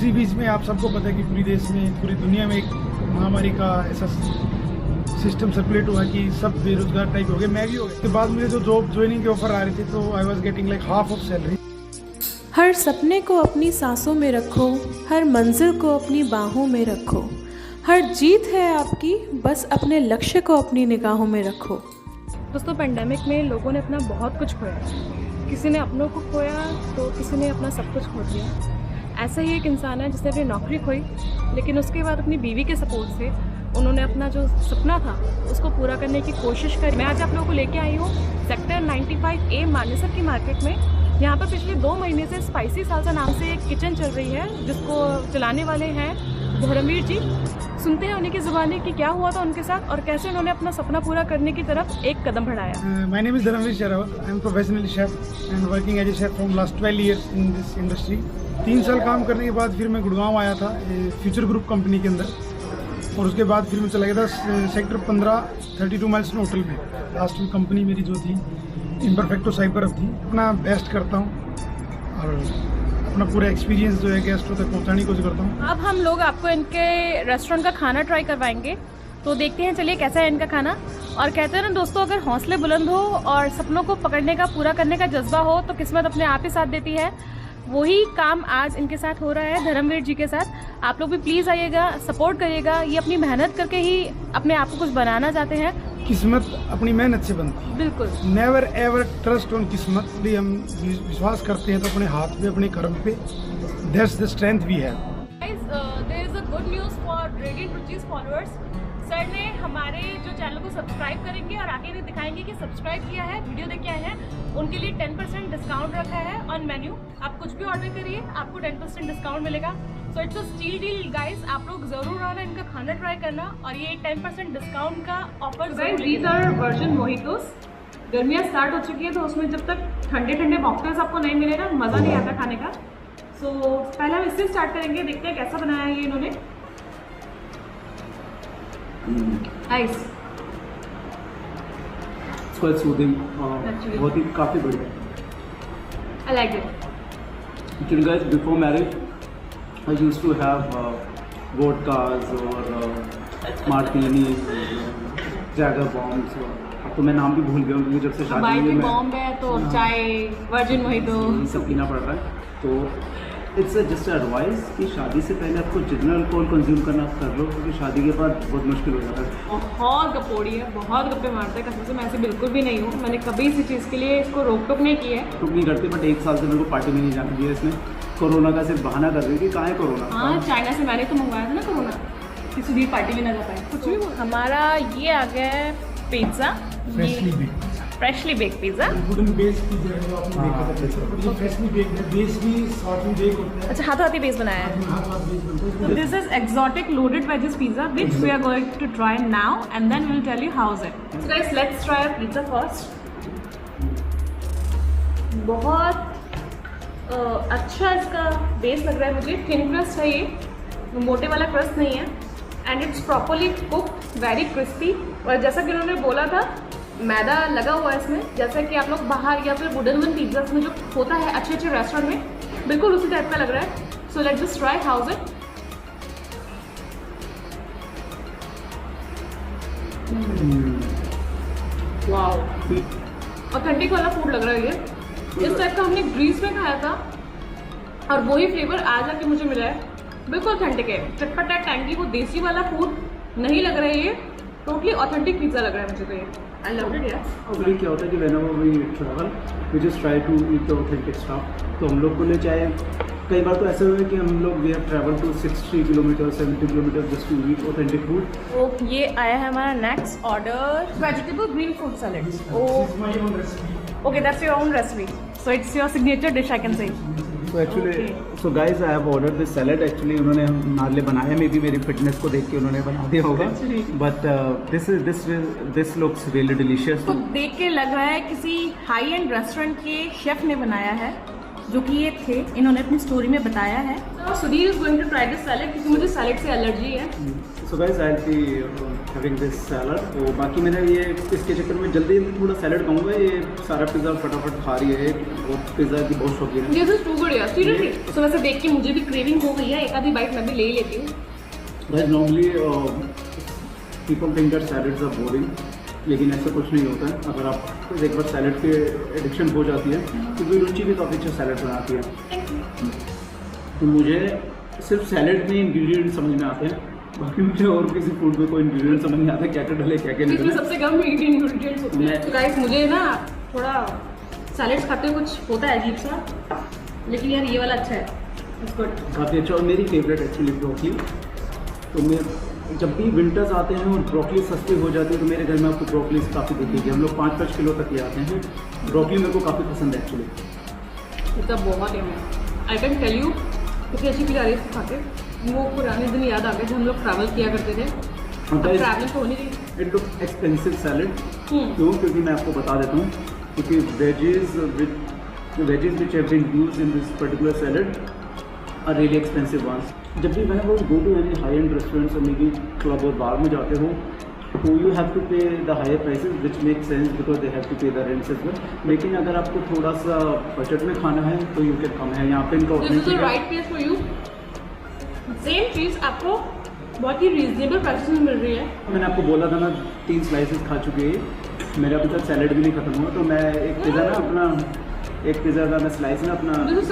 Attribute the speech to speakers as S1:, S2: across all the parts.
S1: उसी बीच में आप सबको पता है कि पूरी देश में, पूरी दुनिया में एक महामारी का ऐसा सिस्टम सर्कुलेट हुआ कि सब बेरोजगार टाइप हो गए, मैं भी हो गया। उसके बाद मुझे जो जॉब ज्वाइनिंग के ऑफर आ रहे थे तो I was getting like half of salary.
S2: हर सपने को अपनी सांसों में रखो, हर मंजिल को अपनी बाहों में रखो, हर जीत है आपकी, बस अपने लक्ष्य को अपनी निगाहों में रखो।
S3: दोस्तों, पेंडेमिक में लोगों ने अपना बहुत कुछ खोया। किसी ने अपनों को खोया तो किसी ने अपना सब कुछ खो दिया। ऐसा ही एक इंसान है जिसने अपनी नौकरी खोई, लेकिन उसके बाद अपनी बीवी के सपोर्ट से उन्होंने अपना जो सपना था उसको पूरा करने की कोशिश करी। मैं आज आप लोगों को लेके आई हूँ सेक्टर 95A मानेसर की मार्केट में। यहाँ पर पिछले 2 महीने से स्पाइसी सालसा नाम से एक किचन चल रही है, जिसको चलाने वाले हैं धर्मवीर जी। सुनते हैं उन्हीं की ज़ुबानी कि क्या हुआ था उनके साथ और कैसे उन्होंने अपना सपना पूरा करने की तरफ एक कदम बढ़ाया।
S1: My name is Dharamveer Sherawat. I am professional chef and working as a chef from last 12 years in this industry. 3 साल काम करने के बाद फिर मैं गुड़गांव आया था फ्यूचर ग्रुप कंपनी के अंदर, और उसके बाद फिर मैं चला गया था सेक्टर 15 32 माइल्स होटल में। लास्ट में कंपनी मेरी जो थी इम्परफेक्टो साइबर थी। अपना बेस्ट करता हूँ और अपना पूरा एक्सपीरियंस जो है गेस्टों तक पहुँचाने की कोशिश करता हूँ।
S3: अब हम लोग आपको इनके रेस्टोरेंट का खाना ट्राई करवाएंगे, तो देखते हैं चलिए कैसा है इनका खाना। और कहते हैं ना दोस्तों, अगर हौसले बुलंद हो और सपनों को पकड़ने का, पूरा करने का जज्बा हो तो किस्मत अपने आप ही साथ देती है। वही काम आज इनके साथ हो रहा है, धर्मवीर जी के साथ। आप लोग भी प्लीज़ आइएगा, सपोर्ट करिएगा। ये अपनी मेहनत करके ही अपने आप को कुछ बनाना चाहते हैं।
S1: किस्मत अपनी मेहनत से बनती है।
S3: बिल्कुल।
S1: नेवर एवर ट्रस्ट ऑन किस्मत। भी हम विश्वास करते हैं तो अपने हाथ पे, अपने कर्म पे। That's the strength we have.
S3: Guys, there is a good news for radiant Ruchi's followers. Sir ने हमारे जो चैनल को सब्सक्राइब करेंगे और आगे भी दिखाएंगे कि सब्सक्राइब किया है, वीडियो देख के आए हैं, उनके लिए 10% डिस्काउंट रखा है ऑन मेन्यू। आप कुछ भी ऑर्डर करिए, आपको 10% डिस्काउंट मिलेगा। So it's a steal deal guys, आप लोग जरूर आना, इनका खाना ट्राई करना और ये 10% डिस्काउंट का offer. These are virgin mojitos. गर्मियाँ स्टार्ट हो चुकी है तो उसमें जब तक ठंडे ठंडे मॉकटेल्स आपको नहीं मिलेगा, मज़ा नहीं आता खाने का। सो पहले हम इससे स्टार्ट करेंगे, देखते हैं कैसा बनाया है ये इन्होंने। आइस
S4: quite soothing, बहुत ही काफ़ी बढ़िया।
S3: I like it.
S4: Actually guys, before marriage I used to have vodkas और martinis, Jagger bombs। अब तो मैं नाम भी भूल गया हूँ क्योंकि जब से शादी हुई है
S3: बॉम्ब है तो चाय, वर्जिन मोहितो
S4: सब पीना पड़ रहा है। तो इट्स जस्ट एडवाइस कि शादी से पहले आपको जितना अल्कोहल कंज्यूम करना कर लो, क्योंकि शादी के बाद बहुत मुश्किल हो जाता है।
S3: बहुत गपोड़ी है, बहुत गप्पे मारता है। कसम से मैं ऐसे बिल्कुल भी नहीं हूँ। मैंने कभी इसी चीज़ के लिए इसको रोक टोक नहीं की है।
S4: टुक नहीं करते, बट 1 साल से मेरे को पार्टी में नहीं जाने दिया इसने। कोरोना का सिर्फ बहाना कर रही थी, कहाँ है कोरोना।
S3: हाँ, चाइना से मैंने तो मंगवाया था ना कोरोना, किसी भी पार्टी में ना जा पाए कुछ भी। हमारा ये आ गया है pizza, freshly bake pizza.
S1: Wooden base pizza है जो आपने देखा था, ये फ्रेशली बेक्ड है। बेस भी साथ में बेक होता है।
S3: अच्छा, हाथों हाथी बेस बनाया है।
S1: हाथ बेस बनता है।
S3: This is exotic loaded wages pizza which we are going to try now and then we'll tell you how's it. So guys, let's try our pizza first. बहुत अच्छा इसका बेस लग रहा है मुझे। थिन क्रस्ट है ये, मोटे वाला क्रस्ट नहीं है, and it's properly cooked, very crispy. और जैसा कि उन्होंने बोला था, मैदा लगा हुआ है इसमें, जैसा कि आप लोग बाहर या फिर वुडन पिज़्ज़ा में जो होता है अच्छे अच्छे रेस्टोरेंट में, बिल्कुल उसी टाइप का लग रहा है। So let's just try how's it. Wow, authentic वाला फूड लग रहा है ये। इस टाइप का हमने ग्रीस में खाया था और वही फ्लेवर आज आके मुझे मिला है। बिल्कुल ऑथेंटिक है, चटपटा टैंगी, वो देसी वाला फूड नहीं लग रहा है ये। टोटली ऑथेंटिक पिज़्ज़ा लग रहा है मुझे तो ये। आई लव इट यार।
S4: एक्चुअली क्या होता है कि whenever we travel we just try to eat the authentic stuff। तो हम लोग को ले चाहे कई बार तो ऐसा हुआ है कि हम लोग we have traveled to 60 kilometre 70 kilometre just to eat authentic food।
S3: तो ये आया है हमारा next order, vegetable green fruit salad. Okay, that's your own recipe, so it's your signature dish I can say.
S4: So actually, so guys, I have ordered this salad। Actually, उन्होंने नाले बनाया, may be मेरी fitness को देख के उन्होंने बना दिया होगा। But this looks really delicious।
S3: तो देख के लग रहा है किसी हाई एंड रेस्टोरेंट के शेफ ने बनाया है, जो कि ये थे, इन्होंने अपनी स्टोरी में बताया है। Sudhir is going to try this salad क्योंकि मुझे सैलेड से एलर्जी है।
S4: So guys, I'll be having this salad. तो बाकी मैंने ये इसके चक्कर में जल्दी थोड़ा सैलड खाऊंगा, ये सारा पिज़्ज़ा फटाफट खा रही है, बहुत पिज़्जा की बहुत शौकीन है।
S3: दिस इज टू गुड यार, सीरियसली। सो वैसे देख के मुझे भी क्रेविंग हो गई है, एक आधी बाइट मैं भी ले ही लेती हूँ।
S4: Guys normally people think that salads are boring, लेकिन ऐसा कुछ नहीं होता है। अगर आप एक बार सैलड के एडिक्शन हो जाती है तो फिर रुचि भी काफ़ी अच्छा सैलड बनाती है। तो मुझे सिर्फ सैलड में इंग्रेडिएंट समझ में आते हैं, बाकी मुझे और किसी फूड में कोई इंग्रेडिएंट समझ नहीं आता क्या क्या डले क्या क्या नहीं
S3: इसमें
S4: डले।
S3: सबसे कम इंग्रेडिएंट्स होते हैं। तो गाइस मुझे ना थोड़ा सैलेड्स खाते हुए कुछ होता है अजीब सा, लेकिन यार ये वाला अच्छा है, इट्स गुड।
S4: काफ़ी अच्छा, और मेरी फेवरेट एक्चुअली ब्रोकली। तो मैं जब भी विंटर्स आते हैं और ब्रोकली सस्ती हो जाती है तो मेरे घर में आपको ब्रोकली काफ़ी दिखेगी। हम लोग 5-5 किलो तक ले आते हैं। ब्रोकली मेरे को काफ़ी पसंद है एक्चुअली।
S3: ये तो बहुत है, आई कैन टेल यू कितनी अच्छी खिला रही है खाते। वो पुराने दिन याद आ गए जब हम लोग ट्रैवल किया करते थे। ट्रैवलिंग तो होनी चाहिए।
S4: इट लुक एक्सपेंसिव सैलड, क्यों? क्योंकि मैं आपको बता देता हूँ, क्योंकि veggies which have been used in this particular salad are really expensive ones. जब भी मैंने वो go to any high end restaurants और मेबी क्लब और बार में जाते हो तो you have to pay the higher prices which make sense because they have to pay the rents as well. लेकिन अगर आपको थोड़ा सा बजट में खाना है तो यू कैन कम है यहाँ पे इनका
S3: this is the right place for you. Same चीज़ आपको बहुत ही रीजनेबल प्राइसेस में मिल रही है।
S4: मैंने आपको बोला था ना 3 स्लाइसेस खा चुके हैं, मेरा अभी तक सैलड भी नहीं खत्म हुआ। तो मैं एक पिज़्ज़ा ना अपना एक पिज़्ज़ा का मैं स्लाइस ना अपना
S3: दिस इज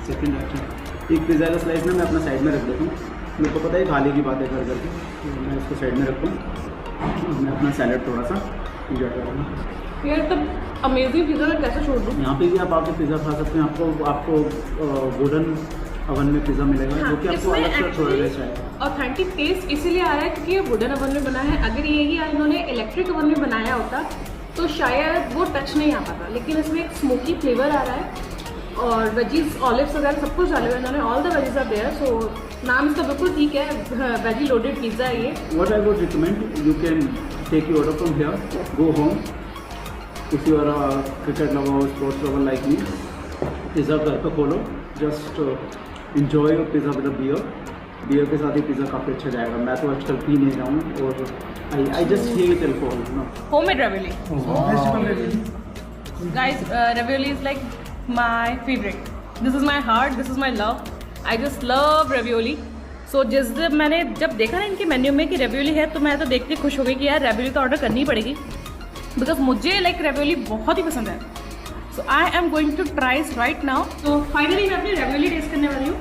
S3: सेकंड
S4: अच्छा एक पिज़्ज़ा का स्लाइस ना मैं अपना साइड में रख देता हूँ। मेरे को पता है खाने की बात है कर करके, तो मैं इसको साइड में रखता हूँ। मैं अपना सैलड थोड़ा सा इंजॉय करूँगा।
S3: यार तब अमेजिंग पिज़्ज़ा मैं कैसे छोड़ दूँ।
S4: यहाँ पे भी आप आके पिज़्ज़ा खा सकते हैं। आपको वुडन अवन में पिज़्ज़ा मिलेगा, जो कि आपको अलग से थोड़ा सा है।
S3: ऑथेंटिक टेस्ट इसीलिए आ रहा है क्योंकि ये वुडन ओवन में बना है। अगर यही इन्होंने इलेक्ट्रिक ओवन में बनाया होता तो शायद वो टच नहीं आ पाता, लेकिन इसमें एक स्मोकी फ्लेवर आ रहा है और वेजीज ऑलिव्स वगैरह सब कुछ डाले हुए इन्होंने। All the veggies are there, so नाम इसका बिल्कुल ठीक है, वेजी लोडेड पिज़्ज़ा है ये।
S4: What I would recommend, you can take your order from here, go home. If you are a cricket lover or sports lover like me, pizza घर पे खोलो, just enjoy your pizza with a beer. Beer के साथ ही pizza काफ़ी अच्छा जाएगा। मैं तो आजकल पी नहीं रहा हूँ और I just hate alcohol no.
S3: Homemade ravioli.
S1: Vegetable ready.
S3: Guys, ravioli is like my favorite. This is my heart. This is my love. I just love ravioli. So जिस दिन मैंने जब देखा ना इनके मेन्यू में कि ravioli है तो मैं तो देख के खुश हो गई कि यार ravioli तो ऑर्डर करनी ही पड़ेगी, बिकॉज मुझे लाइक ravioli बहुत ही पसंद है। So I am going to try right now. तो फाइनली मैं अपनी ravioli टेस्ट करने वाली हूँ।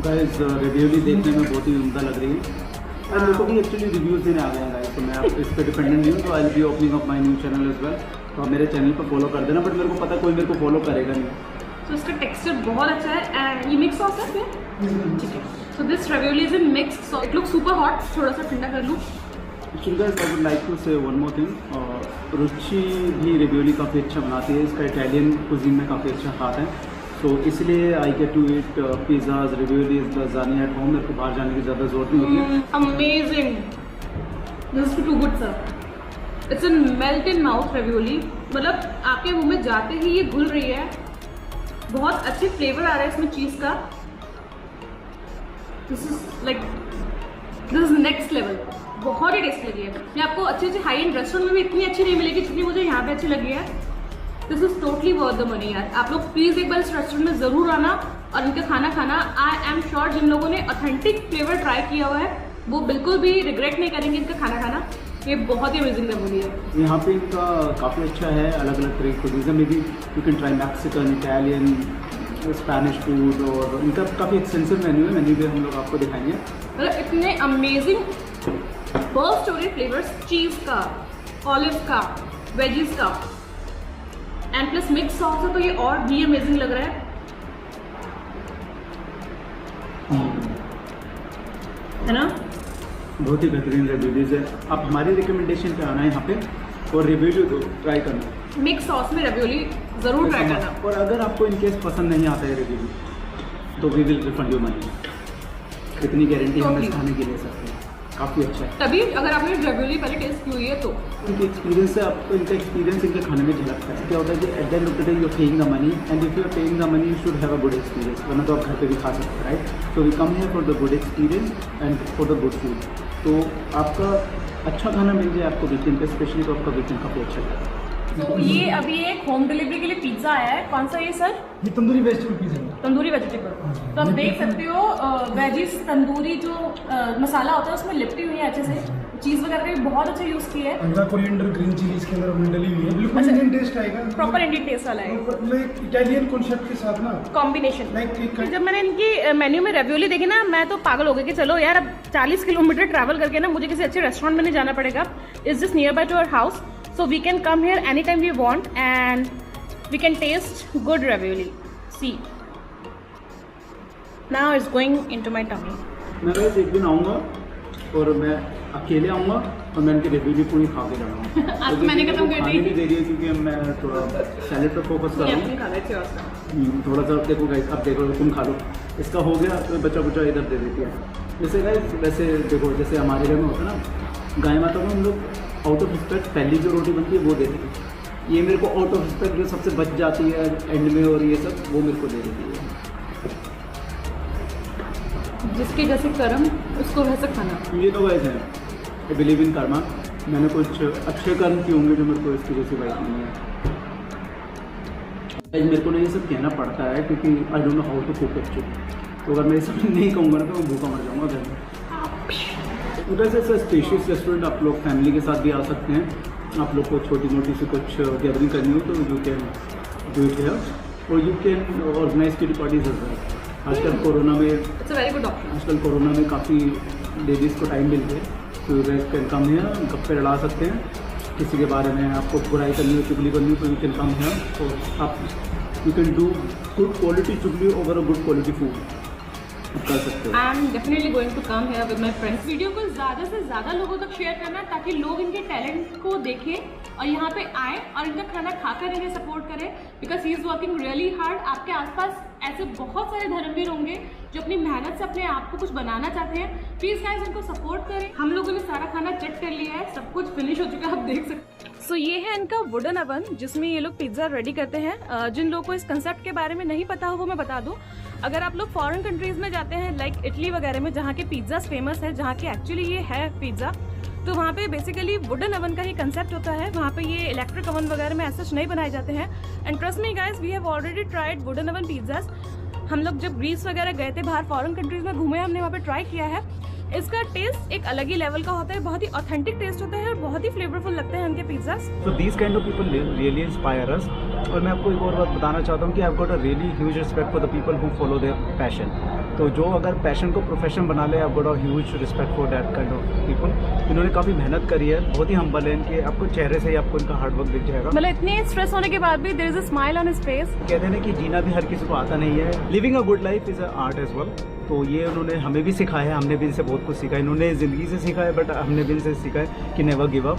S4: गाइस रेवियोली देखने में बहुत ही उम्दा लग रही है और मेरे को भी एक्चुअली रिव्यूज़ देने आ गए हैं गाइस, तो मैं आप इस पर डिपेंडेंट नहीं हूँ। तो I will be opening up my new channel as well. तो आप मेरे चैनल पर फॉलो कर देना, बट मेरे को पता कोई मेरे को फॉलो करेगा नहीं।
S3: तो इसका टेक्सचर बहुत अच्छा है एंड ये मिक्स सॉस है फिर ठीक है। So this ravioli is in mixed sauce. It looks super hot. थोड़ा सा ठंडा कर लूँ।
S4: Actually guys I would like to say one more thing, Ruchi भी रेवियोली काफ़ी अच्छा बनाती है। इसका इटालियन कुजीन में काफ़ी अच्छा हाथ है, तो इसलिए I get to eat pizzas raviolis lasagna at home. मेरे को बाहर जाने की ज़्यादा ज़रूरत नहीं होती है।
S3: Amazing, this is too good sir. It's an melt in mouth ravioli, मतलब आपके मुंह में जाते ही ये घुल रही है। बहुत अच्छे फ्लेवर आ रहा है इसमें चीज़ का। दिस इज नेक्स्ट लेवल, बहुत ही टेस्टी लगी है। मैं आपको अच्छे हाई एंड रेस्टोरेंट में भी इतनी अच्छी नहीं मिलेगी जितनी मुझे यहाँ पे अच्छी लगी है। This is totally worth the money यार। आप लोग प्लीज़ एक बार इस रेस्टोरेंट में ज़रूर आना और इनका खाना खाना। आई एम श्योर जिन लोगों ने ऑथेंटिक फ्लेवर ट्राई किया हुआ है वो बिल्कुल भी रिग्रेट नहीं करेंगे इनका खाना खाना। ये बहुत ही अमेजिंग रेवोली है।
S4: यहाँ पे इनका काफ़ी अच्छा है, अलग अलग तरह की कुजीन में भी you can try Mexican, Italian, Spanish food, और इनका काफ़ी एक्सटेंसिव मेन्यू है। मेन्यू भी हम लोग आपको दिखाएंगे।
S3: मतलब इतने अमेजिंग बर्स्ट हो रहे फ्लेवर्स, चीज़ का, ऑलिव का, वेजीज का एंड प्लस मिक्स सॉस है तो ये और भी अमेजिंग लग रहा है। है ना?
S4: बहुत ही बेहतरीन रेवियोलीज है। आप हमारी रिकमेंडेशन पे आना है यहाँ पे और रिव्यू तो ट्राई करना।
S3: मिक्स सॉस में रेवियोली ज़रूर ट्राई करना।
S4: और अगर आपको इनकेस पसंद नहीं आता है रिव्यू तो we will refund you money. इतनी गारंटी हम इस खाने की ले सकते हैं, काफ़ी अच्छा है।
S3: तभी अगर आपने रेवियोली पहले टेस्ट की हुई है तो
S4: इनके एक्सपीरियंस से आपको इनका एक्सपीरियंस इनके खाने में झलकता है। क्या होता है कि at the end of the day you are paying the money, and if you are paying the money you should have a good experience, वरना तो आप घर पे भी खा सकते हैं, right? So we come here for the good experience and for the good food. तो आपका अच्छा खाना मिल जाए आपको वीकेंड पे, स्पेशली तो आपका वीकेंड काफ़ी अच्छा जाएगा।
S3: तो ये अभी एक होम डिलीवरी के लिए पिज्ज़ा आया है। कौन सा ये सर?
S1: ये तंदूरी वेजिटेबल पिज़्ज़ा है।
S3: तंदूरी वेजिटेबल। तो आप देख सकते हो वेजिस तंदूरी जो मसाला होता है उसमें लिपटी हुई है अच्छे से। चीज़ वगैरह का भी बहुत अच्छा यूज़ किया है।
S1: अंडा कोरिएंडर ग्रीन चिली इसके अंदर हमने डली हुई है, बिल्कुल
S3: अच्छा।
S1: इंडियन टेस्ट आएगा,
S3: प्रॉपर इंडियन टेस्ट वाला है
S1: मतलब इटालियन कॉन्सेप्ट के साथ ना
S3: कॉम्बिनेशन।
S1: लाइक
S3: जब मैंने इनकी मेन्यू में रेवियोली देखी ना, मैं तो पागल हो गई कि चलो यार अब 40 किलोमीटर ट्रैवल करके ना मुझे किसी अच्छे रेस्टोरेंट में नहीं जाना पड़ेगा। It's just near by to our house, so we can come here anytime we want and we can taste good ravioli. See, now it's going into my tummy.
S4: मैं वैसे एक दिन आऊँगा और मैं अकेले आऊँगा और मैं इनकी रेवियोली पूरी खा के जाऊँगा।
S3: आज तो मैंने खत्म कर दी।
S4: खाने नहीं दे रही है क्योंकि मैं थोड़ा सैलेड पे फोकस कर रहा हूँ। थोड़ा सा देखो गाइस, आप देखो तुम खा लो, इसका हो गया तो बच्चा बुच्चा इधर दे देती है। जैसे गाइस वैसे देखो, जैसे हमारे घर में होता है ना, गाय माता को हम लोग आउट ऑफ रिस्पेक्ट पहली जो रोटी बनती है वो दे देती है। ये मेरे को आउट ऑफ रिस्पेक्ट जो सबसे बच जाती है एंड में और ये सब वो मेरे को दे देती है।
S3: जिसके जैसे कर्म उसको वैसे खाना।
S4: ये तो वैसे है, आई बिलीव इन कर्मा। मैंने कुछ अच्छे कर्म किए होंगे जो मेरे को इसकी जैसी बाइक नहीं है। मेरे को ना ये सब कहना पड़ता है क्योंकि I don't know how to cook actually. तो अगर मैं ये सब नहीं कहूँगा ना तो मैं भूखा मर जाऊँगा घर में। तो वैसे ऐसा स्पेशियस रेस्टोरेंट आप लोग फैमिली के साथ भी आ सकते हैं। आप लोग को छोटी मोटी सी कुछ गैदरिंग करनी हो तो you can do it here, और you can organize kitty parties as well. आजकल कोरोना में
S3: it's a very good option.
S4: आजकल कोरोना में काफ़ी लेडीज़ को टाइम मिल गया, तो you guys can come here, गप्पे लड़ा सकते हैं। किसी के बारे में आपको बुराई करनी हो, चुगली करनी हो तो यू कैन कम हियर। तो आप you can do good quality चुगली over a good quality food कर सकते हो।
S3: I am definitely going to come here with my friends. Video को ज़्यादा से ज़्यादा लोगों तक शेयर करना ताकि लोग इनके टैलेंट को देखें और यहाँ पे आए और इनका खाना खाकर इन्हें सपोर्ट करें, because he is working really hard. आपके आसपास ऐसे बहुत सारे धर्मवीर होंगे जो अपनी मेहनत से अपने आप को कुछ बनाना चाहते हैं। प्लीज़ गाइस इनको सपोर्ट करें। हम लोगों ने सारा खाना चेक कर लिया है, सब कुछ फिनिश हो चुका है, आप देख सकते हैं। सो ये है इनका वुडन अवन जिसमें ये लोग पिज्ज़ा रेडी करते हैं। जिन लोगों को इस कंसेप्ट के बारे में नहीं पता हो वो मैं बता दूं, अगर आप लोग फॉरेन कंट्रीज़ में जाते हैं लाइक इटली वगैरह में जहाँ के पिज्ज़ास फेमस है, जहाँ के एक्चुअली ये है पिज़्ज़ा, तो वहाँ पे बेसिकली वुडन अवन का ही कंसेप्ट होता है। वहाँ पे ये इलेक्ट्रिक अवन वगैरह में ऐसा नहीं बनाए जाते हैं। And trust me guys, we have already tried wooden oven pizzas. हम लोग जब ग्रीस वगैरह गए थे, बाहर फॉरेन कंट्रीज़ में घूमे, हमने वहाँ पे ट्राई किया है। इसका टेस्ट एक अलग ही लेवल का होता है, बहुत ही ऑथेंटिक टेस्ट होता है और बहुत ही फ्लेवरफुल लगते हैं उनके pizzas.
S4: So these kind of people really inspire us। और मैं आपको एक और बात बताना चाहता हूँ कि I've got a really huge respect for the people who follow their passion। तो जो अगर पैशन को प्रोफेशन बना ले, I've got a huge respect for that kind of people। इन्होंने काफ़ी मेहनत करी है, बहुत ही हम्बल है इनके, आपको चेहरे से ही आपको इनका हार्ड वर्क दिख जाएगा।
S3: मतलब इतने स्ट्रेस होने के बाद भी there is a smile on his face.
S4: कहते हैं कि जीना भी हर किसी को आता नहीं है। Living a good life is a art as well. तो ये उन्होंने हमें भी सिखाया है, हमने भी इनसे बहुत कुछ सीखा है। इन्होंने ज़िंदगी से सीखा है, बट हमने भी इनसे सीखा है कि नेवर गिव अप।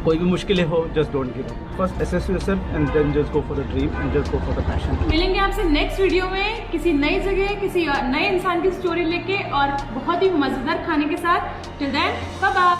S4: कोई भी मुश्किलें हो, just don't give up. First assess yourself and then just go for the dream and just go for the passion.
S3: मिलेंगे आपसे नेक्स्ट वीडियो में किसी नई जगह, किसी नए इंसान की स्टोरी लेके और बहुत ही मज़ेदार खाने के साथ। Till then bye bye.